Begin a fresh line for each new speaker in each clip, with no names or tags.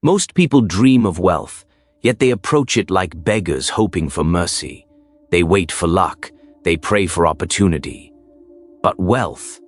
Most people dream of wealth, yet they approach it like beggars hoping for mercy. They wait for luck, they pray for opportunity. But wealth,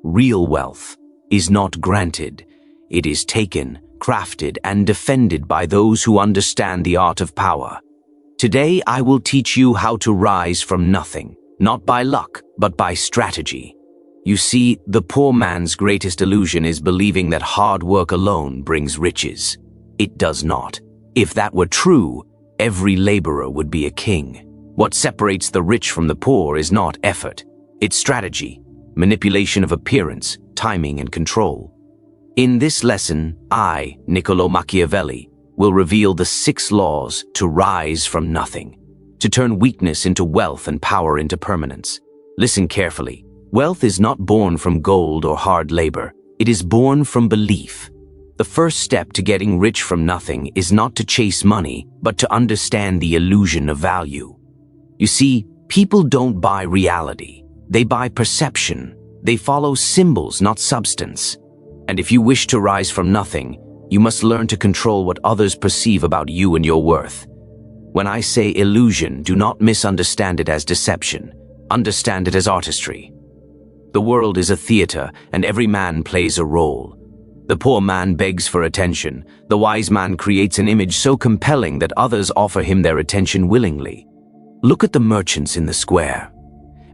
real wealth, is not granted. It is taken, crafted, and defended by those who understand the art of power. Today, I will teach you how to rise from nothing, not by luck, but by strategy. You see, the poor man's greatest illusion is believing that hard work alone brings riches. It does not. If that were true, every laborer would be a king. What separates the rich from the poor is not effort. It's strategy, manipulation of appearance, timing, and control. In this lesson, I, Niccolò Machiavelli, will reveal the 6 laws to rise from nothing, to turn weakness into wealth and power into permanence. Listen carefully. Wealth is not born from gold or hard labor. It is born from belief. The first step to getting rich from nothing is not to chase money, but to understand the illusion of value. You see, people don't buy reality. They buy perception. They follow symbols, not substance. And if you wish to rise from nothing, you must learn to control what others perceive about you and your worth. When I say illusion, do not misunderstand it as deception. Understand it as artistry. The world is a theater, and every man plays a role. The poor man begs for attention. The wise man creates an image so compelling that others offer him their attention willingly. Look at the merchants in the square.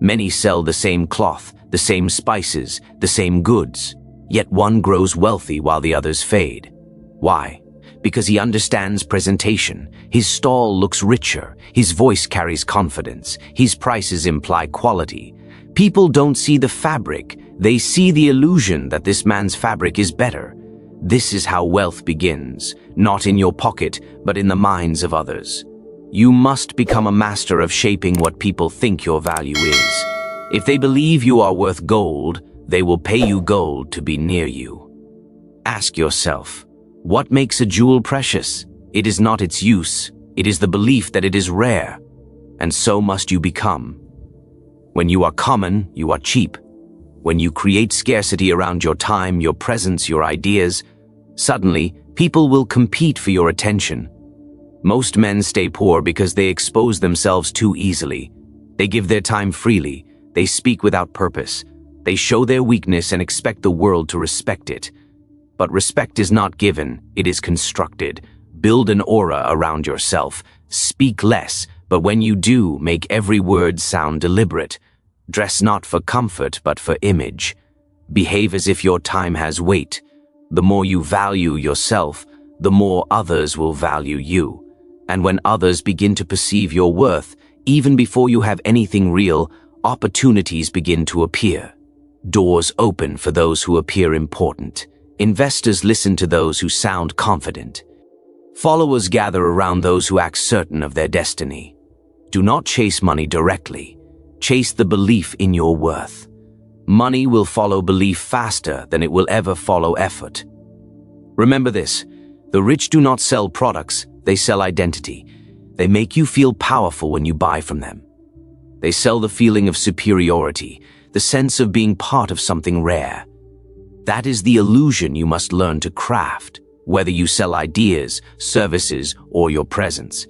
Many sell the same cloth, the same spices, the same goods. Yet one grows wealthy while the others fade. Why? Because he understands presentation. His stall looks richer. His voice carries confidence. His prices imply quality. People don't see the fabric. They see the illusion that this man's fabric is better. This is how wealth begins, not in your pocket, but in the minds of others. You must become a master of shaping what people think your value is. If they believe you are worth gold, they will pay you gold to be near you. Ask yourself, what makes a jewel precious? It is not its use. It is the belief that it is rare. And so must you become. When you are common, you are cheap. When you create scarcity around your time, your presence, your ideas, suddenly, people will compete for your attention. Most men stay poor because they expose themselves too easily. They give their time freely. They speak without purpose. They show their weakness and expect the world to respect it. But respect is not given, it is constructed. Build an aura around yourself. Speak less, but when you do, make every word sound deliberate. Dress not for comfort, but for image. Behave as if your time has weight. The more you value yourself, the more others will value you. And when others begin to perceive your worth, even before you have anything real, opportunities begin to appear. Doors open for those who appear important. Investors listen to those who sound confident. Followers gather around those who act certain of their destiny. Do not chase money directly. Chase the belief in your worth. Money will follow belief faster than it will ever follow effort. Remember this, the rich do not sell products, they sell identity. They make you feel powerful when you buy from them. They sell the feeling of superiority, the sense of being part of something rare. That is the illusion you must learn to craft, whether you sell ideas, services, or your presence.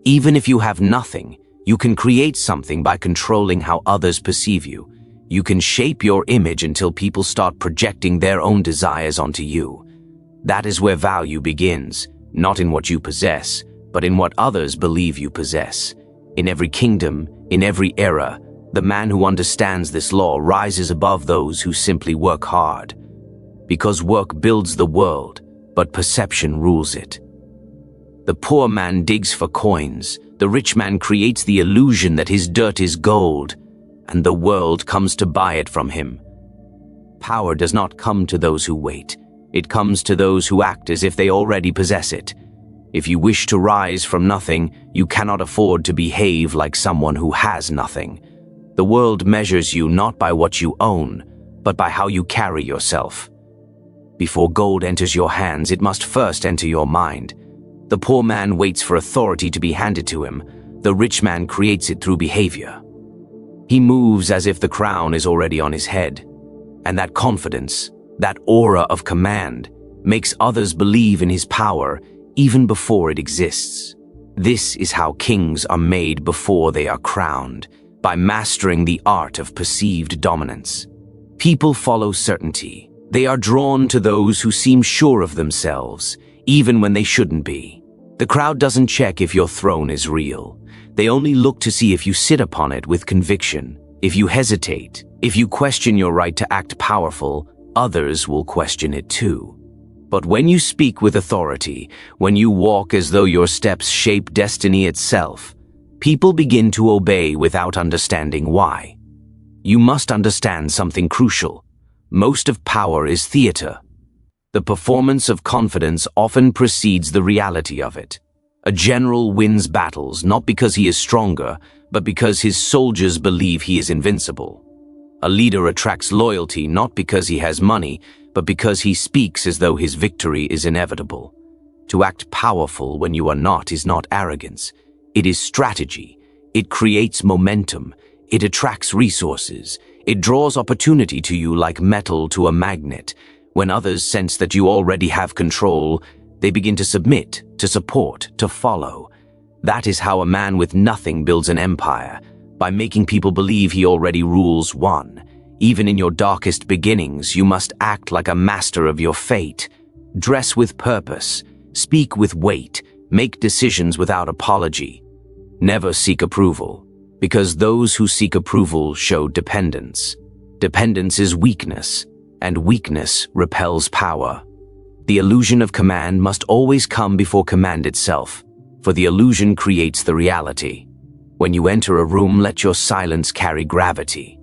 Even if you have nothing, you can create something by controlling how others perceive you. You can shape your image until people start projecting their own desires onto you. That is where value begins, not in what you possess, but in what others believe you possess. In every kingdom, in every era, the man who understands this law rises above those who simply work hard. Because work builds the world, but perception rules it. The poor man digs for coins. The rich man creates the illusion that his dirt is gold, and the world comes to buy it from him. Power does not come to those who wait. It comes to those who act as if they already possess it. If you wish to rise from nothing, you cannot afford to behave like someone who has nothing. The world measures you not by what you own, but by how you carry yourself. Before gold enters your hands, it must first enter your mind. The poor man waits for authority to be handed to him. The rich man creates it through behavior. He moves as if the crown is already on his head. And that confidence, that aura of command, makes others believe in his power even before it exists. This is how kings are made before they are crowned, by mastering the art of perceived dominance. People follow certainty. They are drawn to those who seem sure of themselves, even when they shouldn't be. The crowd doesn't check if your throne is real. They only look to see if you sit upon it with conviction. If you hesitate, if you question your right to act powerful, others will question it too. But when you speak with authority, when you walk as though your steps shape destiny itself, people begin to obey without understanding why. You must understand something crucial. Most of power is theater. The performance of confidence often precedes the reality of it. A general wins battles not because he is stronger, but because his soldiers believe he is invincible. A leader attracts loyalty not because he has money, but because he speaks as though his victory is inevitable. To act powerful when you are not is not arrogance. It is strategy. It creates momentum. It attracts resources. It draws opportunity to you like metal to a magnet. When others sense that you already have control, they begin to submit, to support, to follow. That is how a man with nothing builds an empire, by making people believe he already rules one. Even in your darkest beginnings, you must act like a master of your fate. Dress with purpose, speak with weight, make decisions without apology. Never seek approval, because those who seek approval show dependence. Dependence is weakness, and weakness repels power. The illusion of command must always come before command itself, for the illusion creates the reality. When you enter a room, let your silence carry gravity.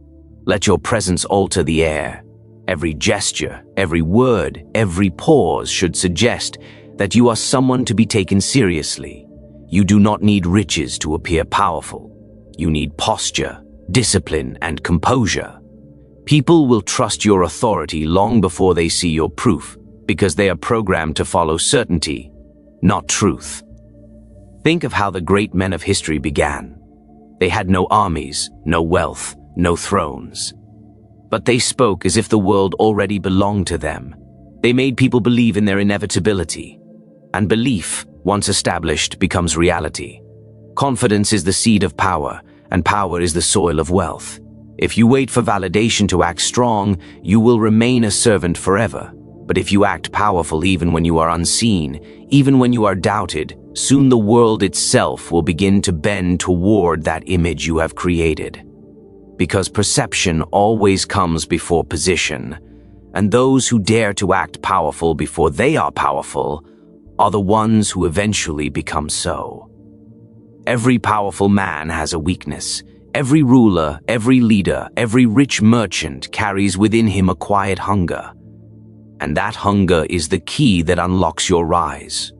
Let your presence alter the air. Every gesture, every word, every pause should suggest that you are someone to be taken seriously. You do not need riches to appear powerful. You need posture, discipline, and composure. People will trust your authority long before they see your proof, because they are programmed to follow certainty, not truth. Think of how the great men of history began. They had no armies, no wealth, no thrones. But they spoke as if the world already belonged to them. They made people believe in their inevitability. And belief, once established, becomes reality. Confidence is the seed of power, and power is the soil of wealth. If you wait for validation to act strong, you will remain a servant forever. But if you act powerful even when you are unseen, even when you are doubted, soon the world itself will begin to bend toward that image you have created. Because perception always comes before position, and those who dare to act powerful before they are powerful are the ones who eventually become so. Every powerful man has a weakness. Every ruler, every leader, every rich merchant carries within him a quiet hunger. And that hunger is the key that unlocks your rise.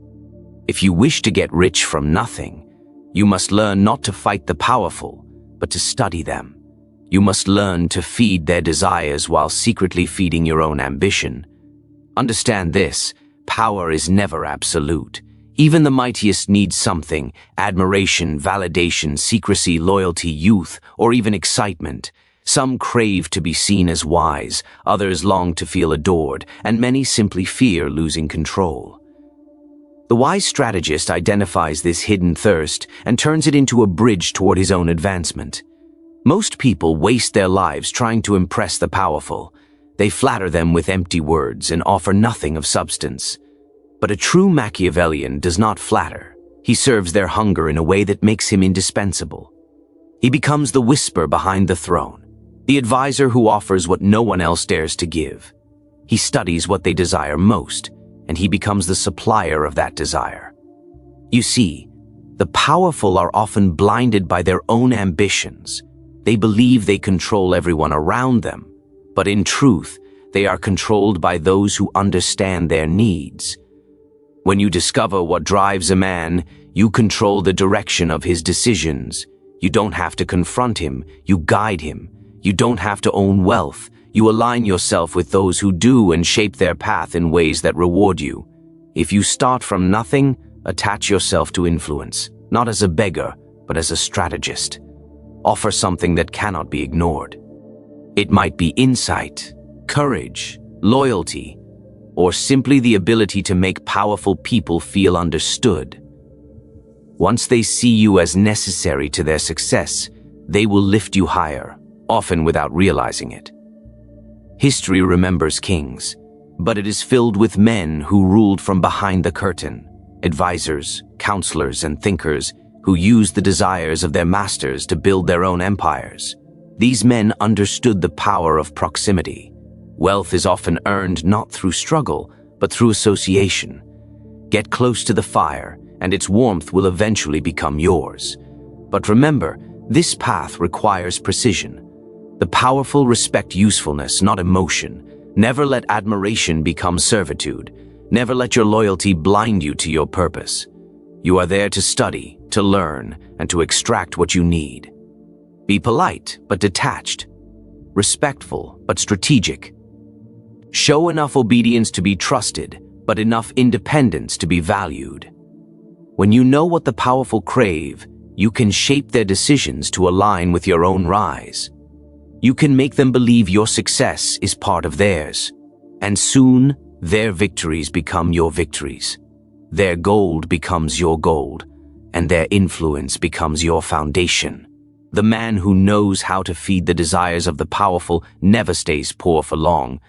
If you wish to get rich from nothing, you must learn not to fight the powerful, but to study them. You must learn to feed their desires while secretly feeding your own ambition. Understand this, power is never absolute. Even the mightiest need something: admiration, validation, secrecy, loyalty, youth, or even excitement. Some crave to be seen as wise, others long to feel adored, and many simply fear losing control. The wise strategist identifies this hidden thirst and turns it into a bridge toward his own advancement. Most people waste their lives trying to impress the powerful. They flatter them with empty words and offer nothing of substance. But a true Machiavellian does not flatter. He serves their hunger in a way that makes him indispensable. He becomes the whisper behind the throne, the advisor who offers what no one else dares to give. He studies what they desire most, and he becomes the supplier of that desire. You see, the powerful are often blinded by their own ambitions. They believe they control everyone around them, but in truth, they are controlled by those who understand their needs. When you discover what drives a man, you control the direction of his decisions. You don't have to confront him, you guide him. You don't have to own wealth. You align yourself with those who do and shape their path in ways that reward you. If you start from nothing, attach yourself to influence, not as a beggar, but as a strategist. Offer something that cannot be ignored. It might be insight, courage, loyalty, or simply the ability to make powerful people feel understood. Once they see you as necessary to their success, they will lift you higher, often without realizing it. History remembers kings, but it is filled with men who ruled from behind the curtain, advisors, counselors, and thinkers who used the desires of their masters to build their own empires. These men understood the power of proximity. Wealth is often earned not through struggle, but through association. Get close to the fire, and its warmth will eventually become yours. But remember, this path requires precision. The powerful respect usefulness, not emotion. Never let admiration become servitude. Never let your loyalty blind you to your purpose. You are there to study, to learn, and to extract what you need. Be polite, but detached. Respectful, but strategic. Show enough obedience to be trusted, but enough independence to be valued. When you know what the powerful crave, you can shape their decisions to align with your own rise. You can make them believe your success is part of theirs, and soon their victories become your victories. Their gold becomes your gold, and their influence becomes your foundation. The man who knows how to feed the desires of the powerful never stays poor for long,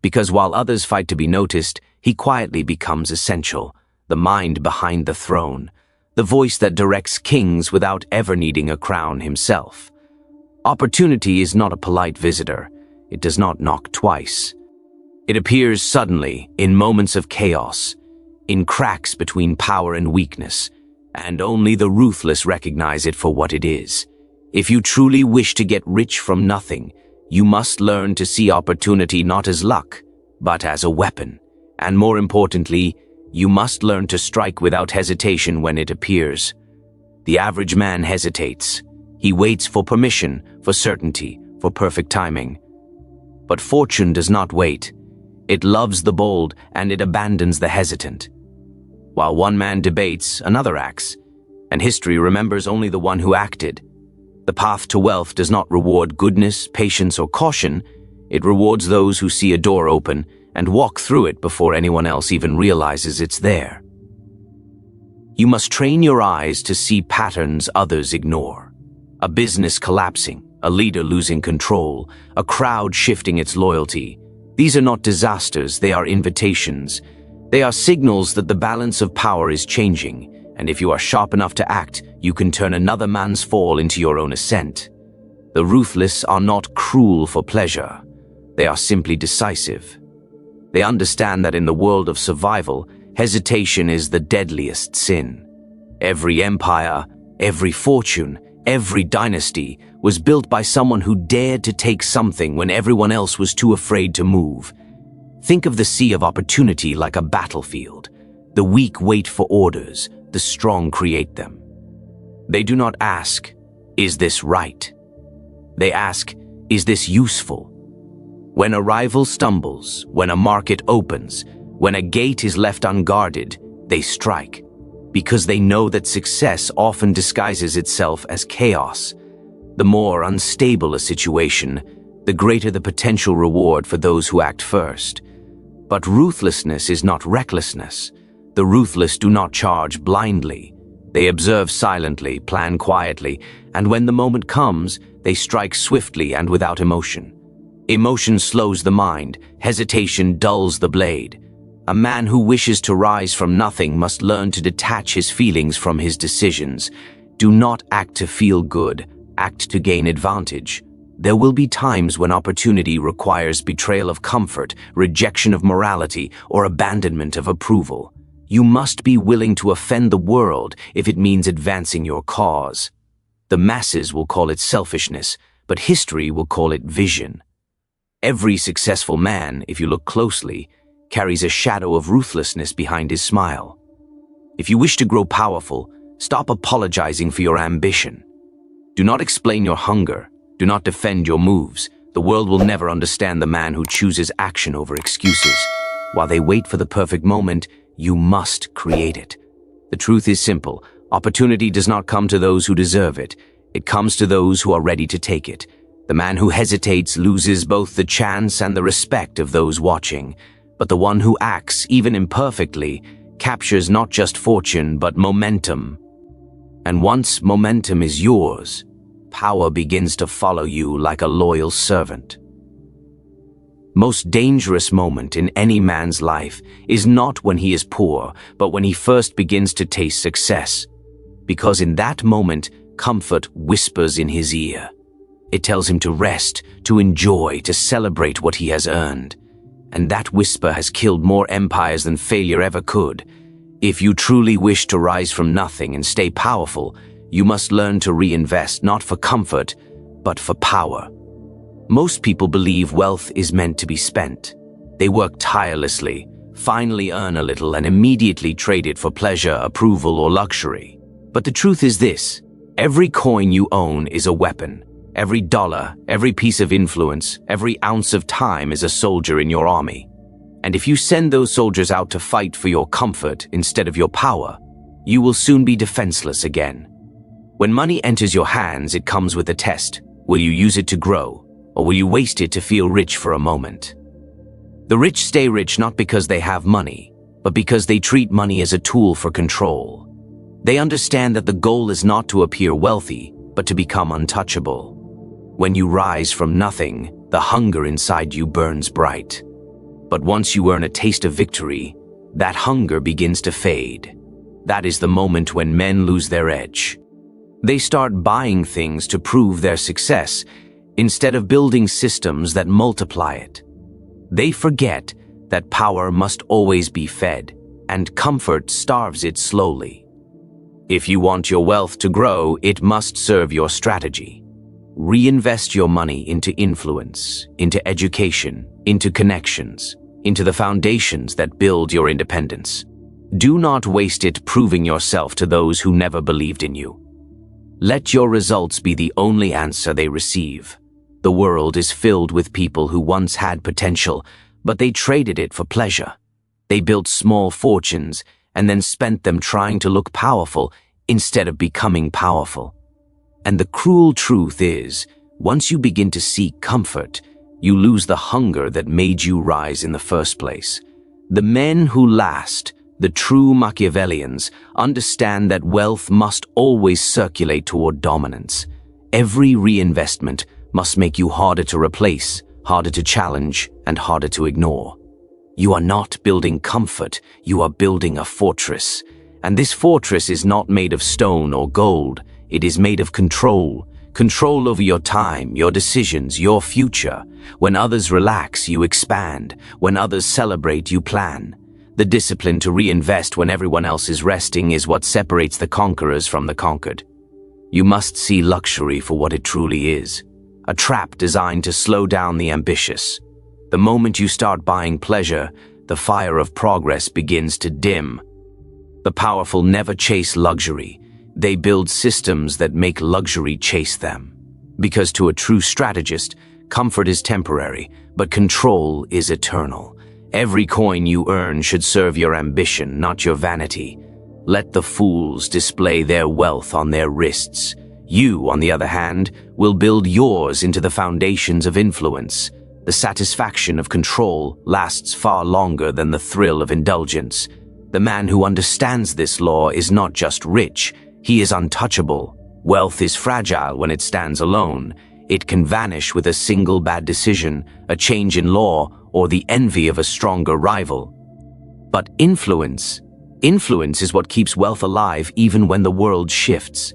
because while others fight to be noticed, he quietly becomes essential, the mind behind the throne, the voice that directs kings without ever needing a crown himself. Opportunity is not a polite visitor. It does not knock twice. It appears suddenly, in moments of chaos, in cracks between power and weakness, and only the ruthless recognize it for what it is. If you truly wish to get rich from nothing, you must learn to see opportunity not as luck, but as a weapon. And more importantly, you must learn to strike without hesitation when it appears. The average man hesitates. He waits for permission, for certainty, for perfect timing. But fortune does not wait. It loves the bold, and it abandons the hesitant. While one man debates, another acts, and history remembers only the one who acted. The path to wealth does not reward goodness, patience, or caution. It rewards those who see a door open and walk through it before anyone else even realizes it's there. You must train your eyes to see patterns others ignore. A business collapsing, a leader losing control, a crowd shifting its loyalty. These are not disasters, they are invitations. They are signals that the balance of power is changing, and if you are sharp enough to act, you can turn another man's fall into your own ascent. The ruthless are not cruel for pleasure. They are simply decisive. They understand that in the world of survival, hesitation is the deadliest sin. Every empire, every fortune, every dynasty was built by someone who dared to take something when everyone else was too afraid to move. Think of the sea of opportunity like a battlefield. The weak wait for orders, the strong create them. They do not ask, "Is this right?" They ask, "Is this useful?" When a rival stumbles, when a market opens, when a gate is left unguarded, they strike, because they know that success often disguises itself as chaos. The more unstable a situation, the greater the potential reward for those who act first. But ruthlessness is not recklessness. The ruthless do not charge blindly. They observe silently, plan quietly, and when the moment comes, they strike swiftly and without emotion. Emotion slows the mind, hesitation dulls the blade. A man who wishes to rise from nothing must learn to detach his feelings from his decisions. Do not act to feel good, act to gain advantage. There will be times when opportunity requires betrayal of comfort, rejection of morality, or abandonment of approval. You must be willing to offend the world if it means advancing your cause. The masses will call it selfishness, but history will call it vision. Every successful man, if you look closely, carries a shadow of ruthlessness behind his smile. If you wish to grow powerful, stop apologizing for your ambition. Do not explain your hunger. Do not defend your moves. The world will never understand the man who chooses action over excuses. While they wait for the perfect moment, you must create it. The truth is simple. Opportunity does not come to those who deserve it. It comes to those who are ready to take it. The man who hesitates loses both the chance and the respect of those watching. But the one who acts, even imperfectly, captures not just fortune, but momentum. And once momentum is yours, power begins to follow you like a loyal servant. Most dangerous moment in any man's life is not when he is poor, but when he first begins to taste success. Because in that moment, comfort whispers in his ear. It tells him to rest, to enjoy, to celebrate what he has earned. And that whisper has killed more empires than failure ever could. If you truly wish to rise from nothing and stay powerful, you must learn to reinvest not for comfort, but for power. Most people believe wealth is meant to be spent. They work tirelessly, finally earn a little, and immediately trade it for pleasure, approval, or luxury. But the truth is this: every coin you own is a weapon. Every dollar, every piece of influence, every ounce of time is a soldier in your army. And if you send those soldiers out to fight for your comfort instead of your power, you will soon be defenseless again. When money enters your hands, it comes with a test. Will you use it to grow, or will you waste it to feel rich for a moment? The rich stay rich not because they have money, but because they treat money as a tool for control. They understand that the goal is not to appear wealthy, but to become untouchable. When you rise from nothing, the hunger inside you burns bright. But once you earn a taste of victory, that hunger begins to fade. That is the moment when men lose their edge. They start buying things to prove their success, instead of building systems that multiply it. They forget that power must always be fed, and comfort starves it slowly. If you want your wealth to grow, it must serve your strategy. Reinvest your money into influence, into education, into connections, into the foundations that build your independence. Do not waste it proving yourself to those who never believed in you. Let your results be the only answer they receive. The world is filled with people who once had potential, but they traded it for pleasure. They built small fortunes and then spent them trying to look powerful instead of becoming powerful. And the cruel truth is, once you begin to seek comfort, you lose the hunger that made you rise in the first place. The men who last, the true Machiavellians, understand that wealth must always circulate toward dominance. Every reinvestment must make you harder to replace, harder to challenge, and harder to ignore. You are not building comfort, you are building a fortress. And this fortress is not made of stone or gold. It is made of control. Control over your time, your decisions, your future. When others relax, you expand. When others celebrate, you plan. The discipline to reinvest when everyone else is resting is what separates the conquerors from the conquered. You must see luxury for what it truly is. A trap designed to slow down the ambitious. The moment you start buying pleasure, the fire of progress begins to dim. The powerful never chase luxury. They build systems that make luxury chase them. Because to a true strategist, comfort is temporary, but control is eternal. Every coin you earn should serve your ambition, not your vanity. Let the fools display their wealth on their wrists. You, on the other hand, will build yours into the foundations of influence. The satisfaction of control lasts far longer than the thrill of indulgence. The man who understands this law is not just rich, he is untouchable. Wealth is fragile when it stands alone. It can vanish with a single bad decision, a change in law, or the envy of a stronger rival. But influence is what keeps wealth alive even when the world shifts.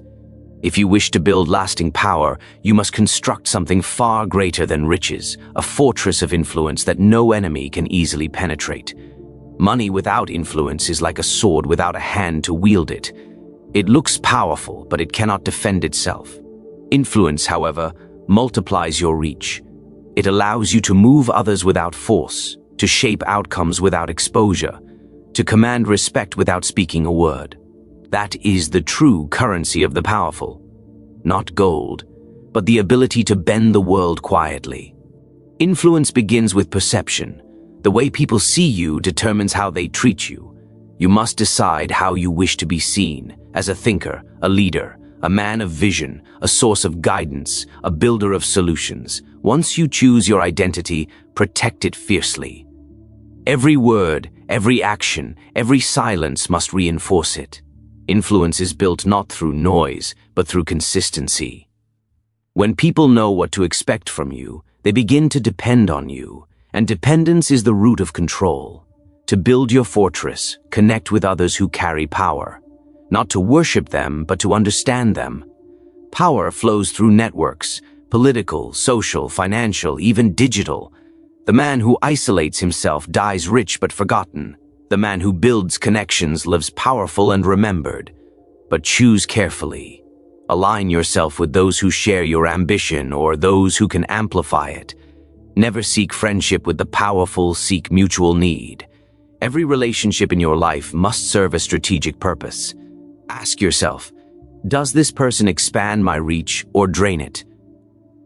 If you wish to build lasting power, you must construct something far greater than riches, a fortress of influence that no enemy can easily penetrate. Money without influence is like a sword without a hand to wield it. It looks powerful, but it cannot defend itself. Influence, however, multiplies your reach. It allows you to move others without force, to shape outcomes without exposure, to command respect without speaking a word. That is the true currency of the powerful. Not gold, but the ability to bend the world quietly. Influence begins with perception. The way people see you determines how they treat you. You must decide how you wish to be seen, as a thinker, a leader, a man of vision, a source of guidance, a builder of solutions. Once you choose your identity, protect it fiercely. Every word, every action, every silence must reinforce it. Influence is built not through noise, but through consistency. When people know what to expect from you, they begin to depend on you, and dependence is the root of control. To build your fortress, connect with others who carry power. Not to worship them, but to understand them. Power flows through networks, political, social, financial, even digital. The man who isolates himself dies rich but forgotten. The man who builds connections lives powerful and remembered. But choose carefully. Align yourself with those who share your ambition or those who can amplify it. Never seek friendship with the powerful, seek mutual need. Every relationship in your life must serve a strategic purpose. Ask yourself, does this person expand my reach or drain it?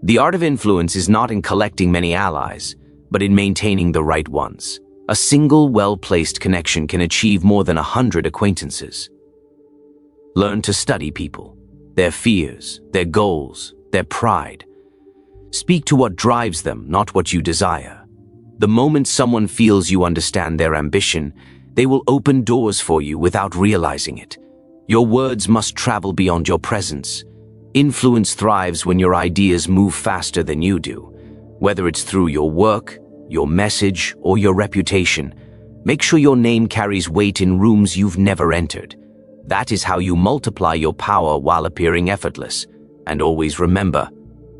The art of influence is not in collecting many allies, but in maintaining the right ones. A single, well-placed connection can achieve more than 100 acquaintances. Learn to study people, their fears, their goals, their pride. Speak to what drives them, not what you desire. The moment someone feels you understand their ambition, they will open doors for you without realizing it. Your words must travel beyond your presence. Influence thrives when your ideas move faster than you do. Whether it's through your work, your message, or your reputation, make sure your name carries weight in rooms you've never entered. That is how you multiply your power while appearing effortless. And always remember,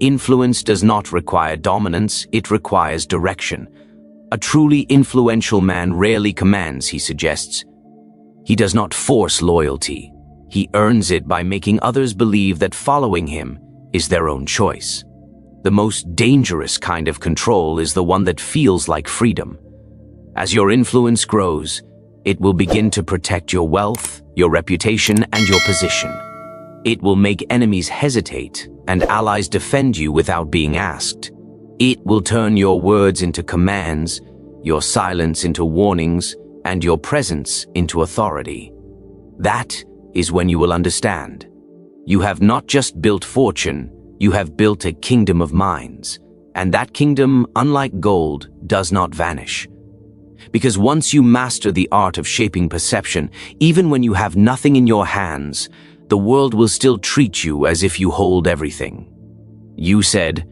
influence does not require dominance, it requires direction. A truly influential man rarely commands, he suggests. He does not force loyalty. He earns it by making others believe that following him is their own choice. The most dangerous kind of control is the one that feels like freedom. As your influence grows, it will begin to protect your wealth, your reputation, and your position. It will make enemies hesitate and allies defend you without being asked. It will turn your words into commands, your silence into warnings, and your presence into authority. That is when you will understand. You have not just built fortune, you have built a kingdom of minds. And that kingdom, unlike gold, does not vanish. Because once you master the art of shaping perception, even when you have nothing in your hands, the world will still treat you as if you hold everything. You said,